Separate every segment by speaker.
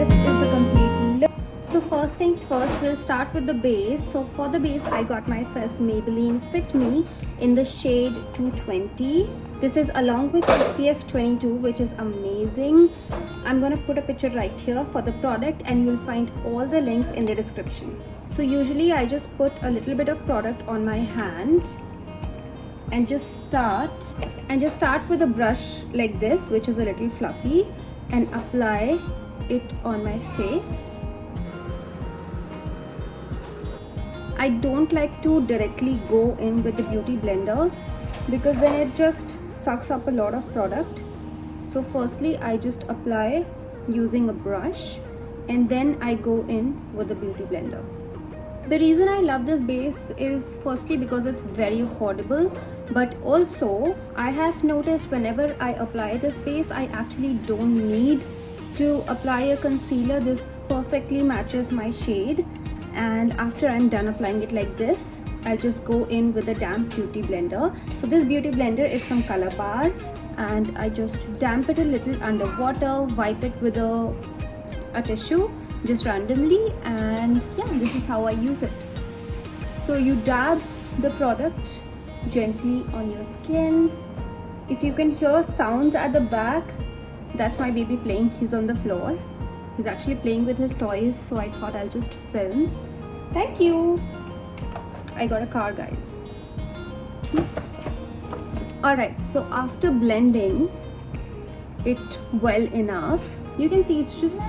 Speaker 1: this is the complete look. So first things first, we'll start with the base. So for the base, I got myself Maybelline Fit Me in the shade 220. This is along with SPF 22, which is amazing. I'm gonna put a picture right here for the product and you'll find all the links in the description. So usually I just put a little bit of product on my hand and just start with a brush like this, which is a little fluffy, and apply it on my face. I don't like to directly go in with the beauty blender because then it just sucks up a lot of product. So firstly I just apply using a brush and then I go in with the beauty blender. The reason I love this base is firstly because it's very affordable, but also I have noticed whenever I apply this base, I actually don't need to apply a concealer. This perfectly matches my shade, and after I'm done applying it like this, I'll just go in with a damp beauty blender. So this beauty blender is from Color Bar, and I just damp it a little under water, wipe it with a tissue just randomly, and yeah, this is how I use it. So you dab the product gently on your skin. If you can hear sounds at the back, that's my baby playing. He's on the floor. He's actually playing with his toys, so I thought I'll just film. Thank you. I got a car, guys. Alright, so after blending it well enough, you can see it's just...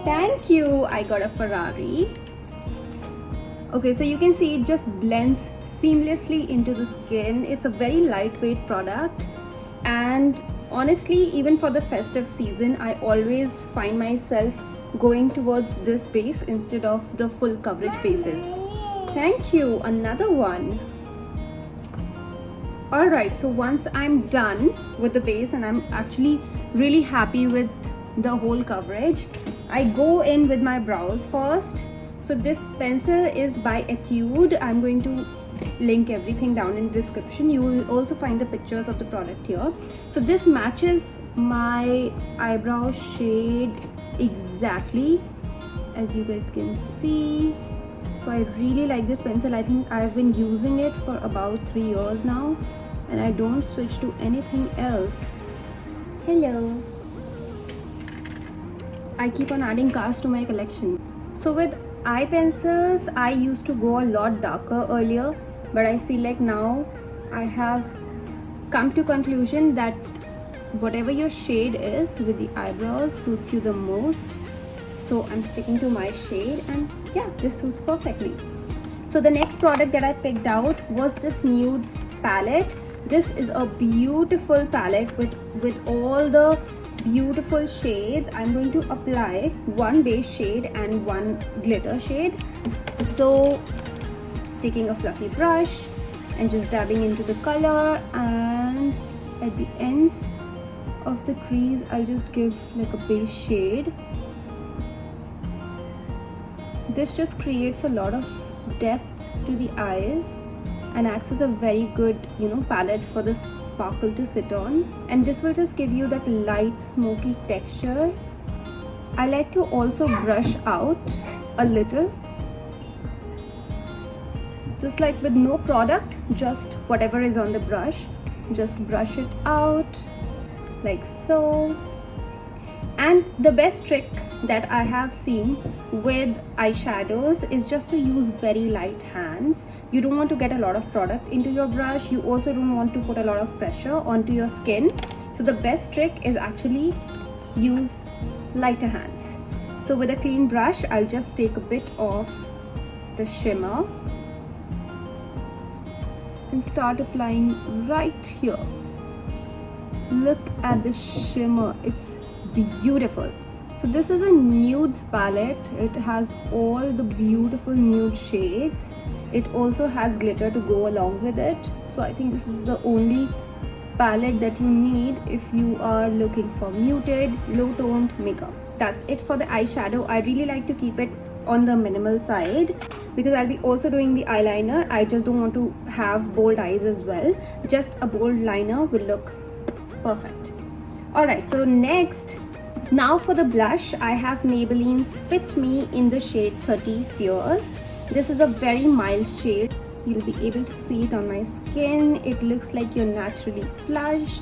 Speaker 1: Thank you. I got a Ferrari. Okay, so you can see it just blends seamlessly into the skin. It's a very lightweight product, and honestly, even for the festive season, I always find myself going towards this base instead of the full coverage bases. Thank you. Another one. Alright, so once I'm done with the base and I'm actually really happy with the whole coverage, I go in with my brows first. So this pencil is by Etude. I'm going to link everything down in the description. You will also find the pictures of the product here. So this matches my eyebrow shade exactly, as you guys can see. So I really like this pencil. I think I've been using it for about 3 years now, and I don't switch to anything else. Hello. I keep on adding cars to my collection. So with eye pencils, I used to go a lot darker earlier, but I feel like now I have come to conclusion that whatever your shade is with the eyebrows suits you the most. So I'm sticking to my shade, and yeah, this suits perfectly. So the next product that I picked out was this nudes palette. This is a beautiful palette with all the beautiful shades. I'm going to apply one base shade and one glitter shade. So taking a fluffy brush and just dabbing into the color, and at the end of the crease I'll just give like a base shade. This just creates a lot of depth to the eyes and acts as a very good, palette for the sparkle to sit on, and this will just give you that light smoky texture. I like to also brush out a little, just like with no product, just whatever is on the brush, just brush it out like so. And the best trick that I have seen with eyeshadows is just to use very light hands. You don't want to get a lot of product into your brush. You also don't want to put a lot of pressure onto your skin. So the best trick is actually use lighter hands. So with a clean brush, I'll just take a bit of the shimmer and start applying right here. Look at the shimmer. It's beautiful. So this is a nudes palette. It has all the beautiful nude shades. It also has glitter to go along with it. So I think this is the only palette that you need if you are looking for muted, low toned makeup. That's it for the eyeshadow. I really like to keep it on the minimal side because I'll be also doing the eyeliner. I just don't want to have bold eyes as well. Just a bold liner will look perfect. Alright, so next Now for the blush, I have Maybelline's Fit Me in the shade 30 Fierce. This is a very mild shade. You'll be able to see it on my skin. It looks like you're naturally flushed.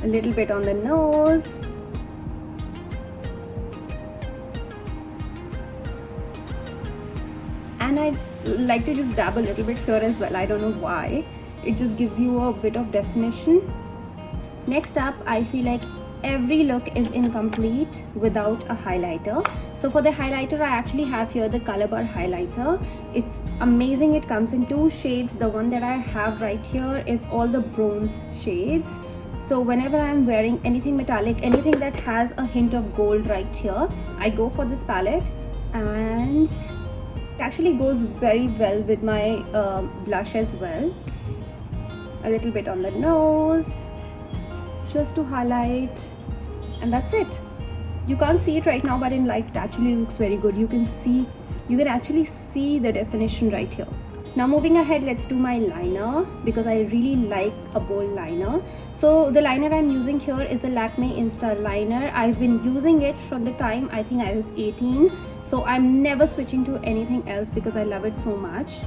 Speaker 1: A little bit on the nose. And I like to just dab a little bit here as well. I don't know why. It just gives you a bit of definition. Next up, I feel like every look is incomplete without a highlighter. So for the highlighter, I actually have here the Color Bar highlighter. It's amazing. It comes in 2 shades. The one that I have right here is all the bronze shades. So whenever I'm wearing anything metallic, anything that has a hint of gold right here, I go for this palette, and it actually goes very well with my blush as well. A little bit on the nose just to highlight, and that's it. You can't see it right now, but in light it actually looks very good. You can actually see the definition right here. Now moving ahead, let's do my liner, because I really like a bold liner. So the liner I'm using here is the Lakme Insta Liner. I've been using it from the time I think I was 18. So I'm never switching to anything else because I love it so much.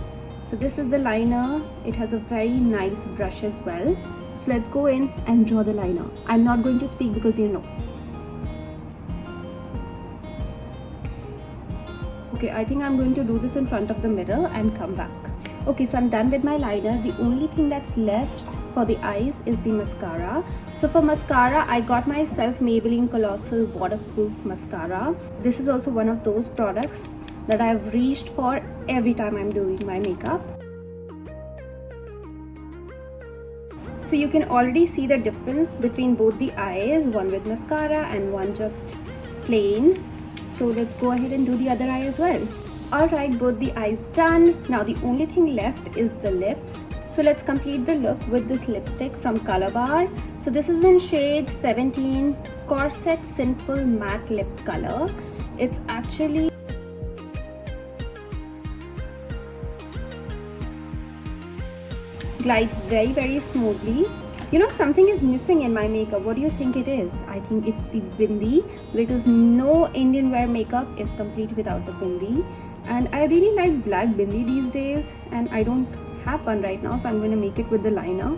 Speaker 1: So this is the liner. It has a very nice brush as well. So let's go in and draw the liner. I'm not going to speak because you know. Okay, I think I'm going to do this in front of the mirror and come back. Okay, so I'm done with my liner. The only thing that's left for the eyes is the mascara. So for mascara, I got myself Maybelline Colossal Waterproof Mascara. This is also one of those products that I've reached for every time I'm doing my makeup. So you can already see the difference between both the eyes, one with mascara and one just plain. So let's go ahead and do the other eye as well. Alright, both the eyes done. Now the only thing left is the lips. So let's complete the look with this lipstick from Color Bar. So this is in shade 17 Corset Simple Matte Lip Color. It's actually glides very smoothly. You know, something is missing in my makeup. What do you think it is? I think it's the bindi, because no Indian wear makeup is complete without the bindi. And I really like black bindi these days, and I don't have one right now, so I'm going to make it with the liner.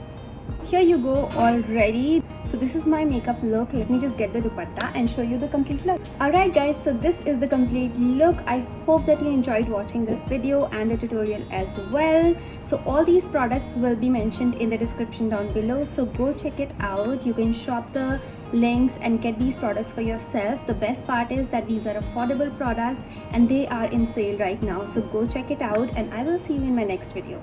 Speaker 1: Here you go, all ready. So this is my makeup look. Let me just get the dupatta and show you the complete look. Alright guys, so this is the complete look. I hope that you enjoyed watching this video and the tutorial as well. So all these products will be mentioned in the description down below, so go check it out. You can shop the links and get these products for yourself. The best part is that these are affordable products and they are in sale right now, so go check it out, and I will see you in my next video.